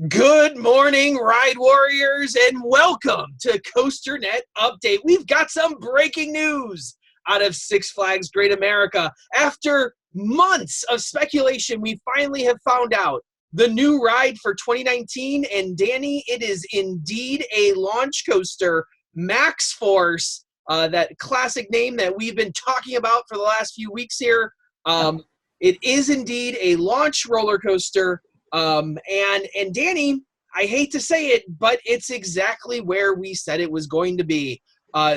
Good morning, Ride Warriors, and welcome to COASTER-net Update. We've got some breaking news out of Six Flags Great America. After months of speculation, we finally have found out the new ride for 2019. And Danny, it is indeed a launch coaster, Maxx Force, that classic name that we've been talking about for the last few weeks here. It is indeed a launch roller coaster. And Danny, I hate to say it, but it's exactly where we said it was going to be.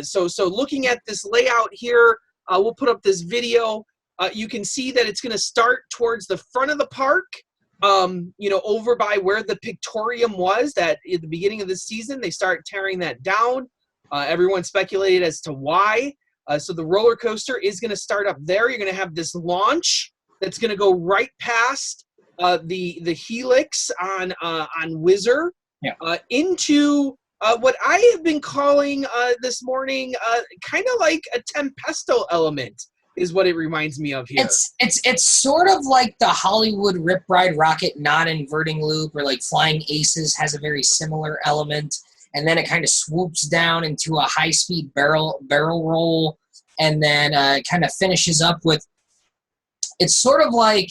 So looking at this layout here, we'll put up this video. You can see that it's going to start towards the front of the park, over by where the Pictorium was. That at the beginning of the season, they start tearing that down. Everyone speculated as to why. So the roller coaster is going to start up there. You're going to have this launch that's going to go right past the helix on Whizzer, into what I have been calling this morning kind of like a Tempesto element is what it reminds me of here. It's sort of like the Hollywood Rip Ride Rocket non-inverting loop, or like Flying Aces has a very similar element, and then it kind of swoops down into a high-speed barrel roll, and then kind of finishes up with. It's sort of like.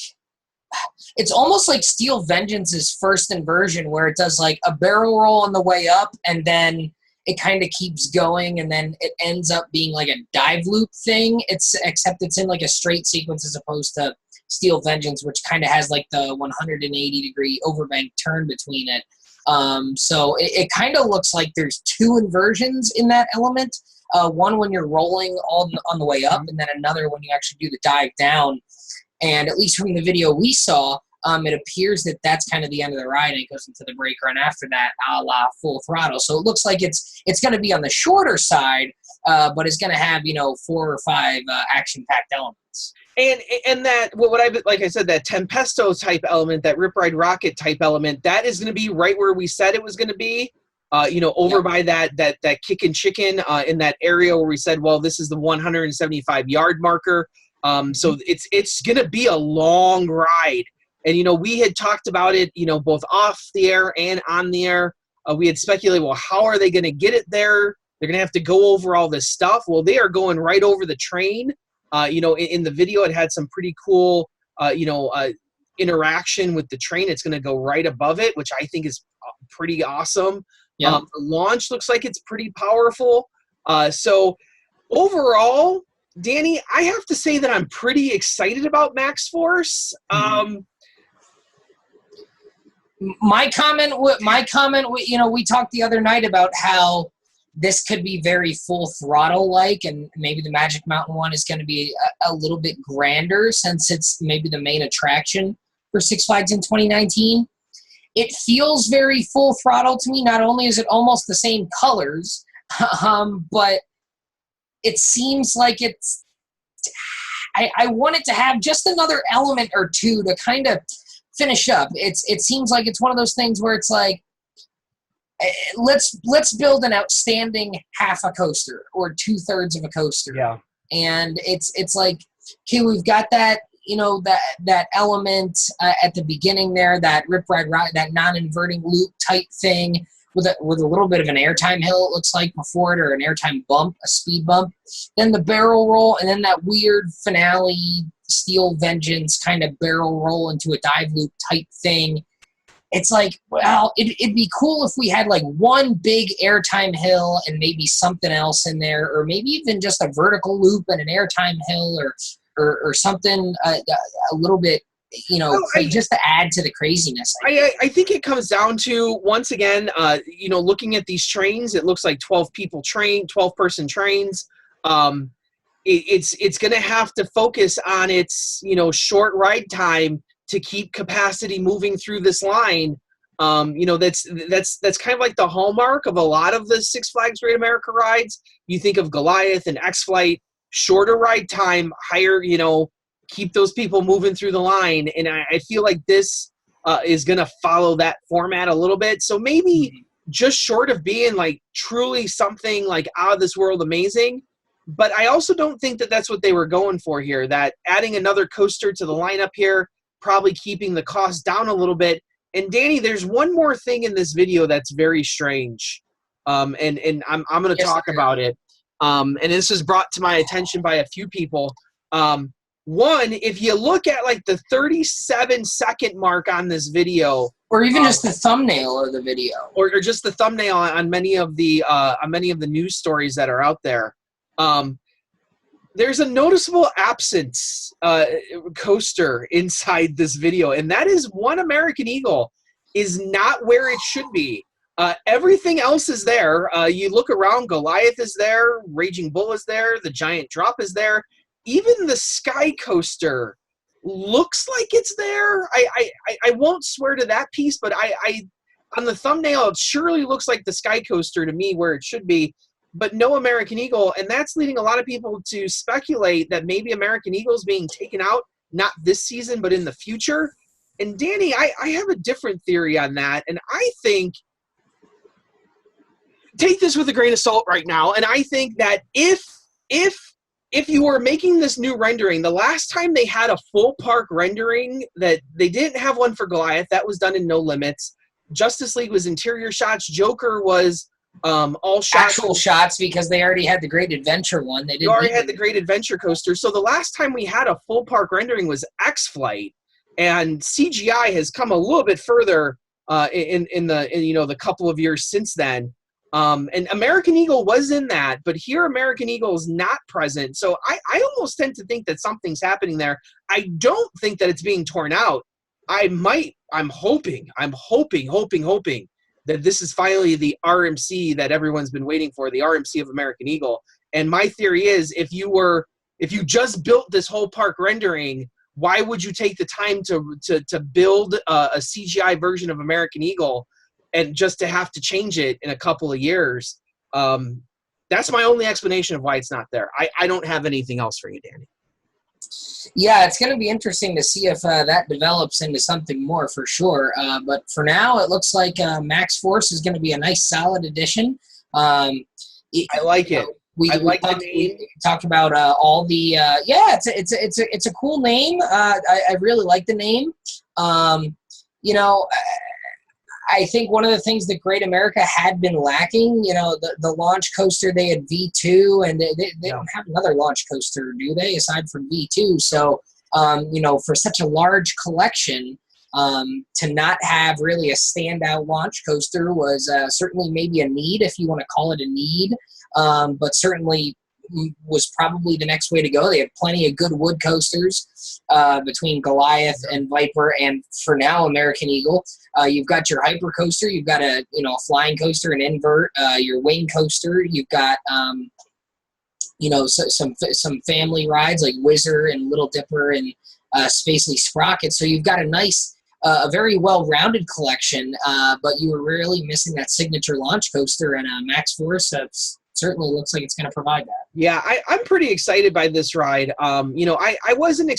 It's almost like Steel Vengeance's first inversion, where it does like a barrel roll on the way up, and then it kind of keeps going, and then it ends up being like a dive loop thing. Except it's in like a straight sequence as opposed to Steel Vengeance, which kind of has like the 180-degree overbank turn between it. So it kind of looks like there's two inversions in that element. One when you're rolling on the way up, and then another when you actually do the dive down. And at least from the video we saw, it appears that that's kind of the end of the ride, and it goes into the brake run after that, a la Full Throttle. So it looks like it's going to be on the shorter side, but it's going to have 4 or 5 action-packed elements. And that like I said, that Tempesto type element, that Rip Ride Rocket type element, that is going to be right where we said it was going to be. Over by that Kickin' Chicken in that area where we said, well, this is the 175-yard marker. So it's going to be a long ride. And, we had talked about it, both off the air and on the air. We had speculated, well, how are they going to get it there? They're going to have to go over all this stuff. Well, they are going right over the train. In the video, it had some pretty cool, interaction with the train. It's going to go right above it, which I think is pretty awesome. The launch looks like it's pretty powerful. So overall, Danny, I have to say that I'm pretty excited about Maxx Force. My comment, we talked the other night about how this could be very Full Throttle-like, and maybe the Magic Mountain one is going to be a little bit grander since it's maybe the main attraction for Six Flags in 2019. It feels very Full Throttle to me. Not only is it almost the same colors, but it seems like it's. I want it to have just another element or two to kind of finish up. It seems like it's one of those things where it's like, let's build an outstanding half a coaster or 2/3 of a coaster. Yeah. And it's like, okay, we've got that that element at the beginning there, that Rip Ride Rocket, that non-inverting loop type thing. With a little bit of an airtime hill, it looks like, before it, or an airtime bump, a speed bump. Then the barrel roll, and then that weird finale Steel Vengeance kind of barrel roll into a dive loop type thing. It's like, well, it'd be cool if we had like one big airtime hill and maybe something else in there, or maybe even just a vertical loop and an airtime hill, or something a little bit. Just to add to the craziness. I think it comes down to, once again, looking at these trains, it looks like 12-person trains. It's going to have to focus on its, short ride time to keep capacity moving through this line. That's kind of like the hallmark of a lot of the Six Flags Great America rides. You think of Goliath and X-Flight, shorter ride time, higher, keep those people moving through the line. And I feel like this is going to follow that format a little bit. So maybe just short of being like truly something like out of this world amazing. But I also don't think that that's what they were going for here, that adding another coaster to the lineup here, probably keeping the cost down a little bit, And Danny, there's one more thing in this video that's very strange, and I'm going to talk about it. And this was brought to my attention by a few people. One, if you look at like the 37-second mark on this video, or even just the thumbnail of the video, or just the thumbnail on many of the news stories that are out there, there's a noticeable absence coaster inside this video, and that is one American Eagle is not where it should be. Everything else is there. You look around, Goliath is there, Raging Bull is there, the Giant Drop is there. Even the Sky Coaster looks like it's there. I won't swear to that piece, but I on the thumbnail, it surely looks like the Sky Coaster to me where it should be, but no American Eagle, and that's leading a lot of people to speculate that maybe American Eagle's being taken out, not this season, but in the future. And Danny, I have a different theory on that, and I think, take this with a grain of salt right now, and I think that if you were making this new rendering, the last time they had a full park rendering, that they didn't have one for Goliath, that was done in No Limits. Justice League was interior shots. Joker was all shots. Actual shots, because they already had the Great Adventure one. They already had the Great Adventure coaster. So the last time we had a full park rendering was X-Flight, and CGI has come a little bit further in the couple of years since then. And American Eagle was in that, but here American Eagle is not present. So I almost tend to think that something's happening there. I don't think that it's being torn out. I'm hoping that this is finally the RMC that everyone's been waiting for, the RMC of American Eagle. And my theory is, if you just built this whole park rendering, why would you take the time to build a CGI version of American Eagle and just to have to change it in a couple of years? That's my only explanation of why it's not there. I don't have anything else for you, Danny. Yeah, it's going to be interesting to see if that develops into something more for sure. But for now, it looks like Maxx Force is going to be a nice, solid addition. I like it. We talked about all the it's a cool name. I really like the name. I think one of the things that Great America had been lacking, the launch coaster, they had V2, and they don't have another launch coaster, do they, aside from V2? So, for such a large collection, to not have really a standout launch coaster was certainly maybe a need, if you want to call it a need, but certainly was probably the next way to go. They have plenty of good wood coasters between Goliath and Viper, and for now American Eagle. You've got your hyper coaster, you've got a flying coaster, an invert, your wing coaster, you've got some family rides like Whizzer and Little Dipper and Spacely Sprocket. So you've got a nice a very well-rounded collection, but you were really missing that signature launch coaster, and Maxx Force certainly looks like it's going to provide that. Yeah, I'm pretty excited by this ride. I wasn't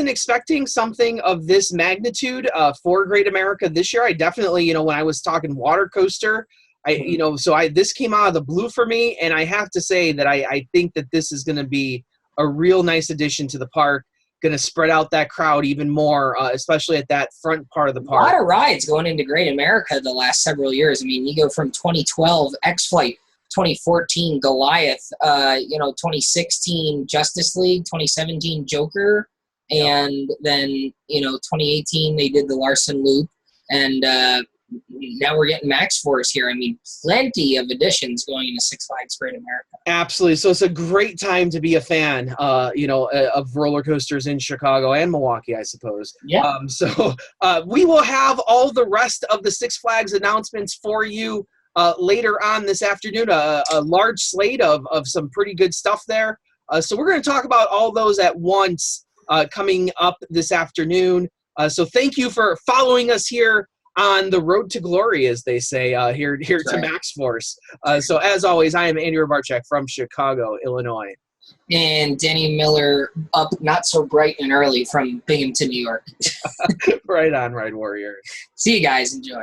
expecting something of this magnitude for Great America this year. I definitely, when I was talking water coaster, this came out of the blue for me, and I have to say that I think that this is going to be a real nice addition to the park. Going to spread out that crowd even more, especially at that front part of the park. A lot of rides going into Great America the last several years. I mean, you go from 2012 X-Flight, 2014 Goliath, 2016 Justice League, 2017 Joker, and then 2018 they did the Larson Loop, and now we're getting Maxx Force here. I mean, plenty of additions going into Six Flags Great America. Absolutely. So it's a great time to be a fan, of roller coasters in Chicago and Milwaukee, I suppose. Yeah. We will have all the rest of the Six Flags announcements for you later on this afternoon. A large slate of some pretty good stuff there. So we're going to talk about all those at once coming up this afternoon. So thank you for following us here on the road to glory, as they say, here to Maxx Force. So as always, I am Andy Robarchek from Chicago, Illinois. And Danny Miller, up not so bright and early from Binghamton, New York. Right on, Ride Warriors. See you guys. Enjoy.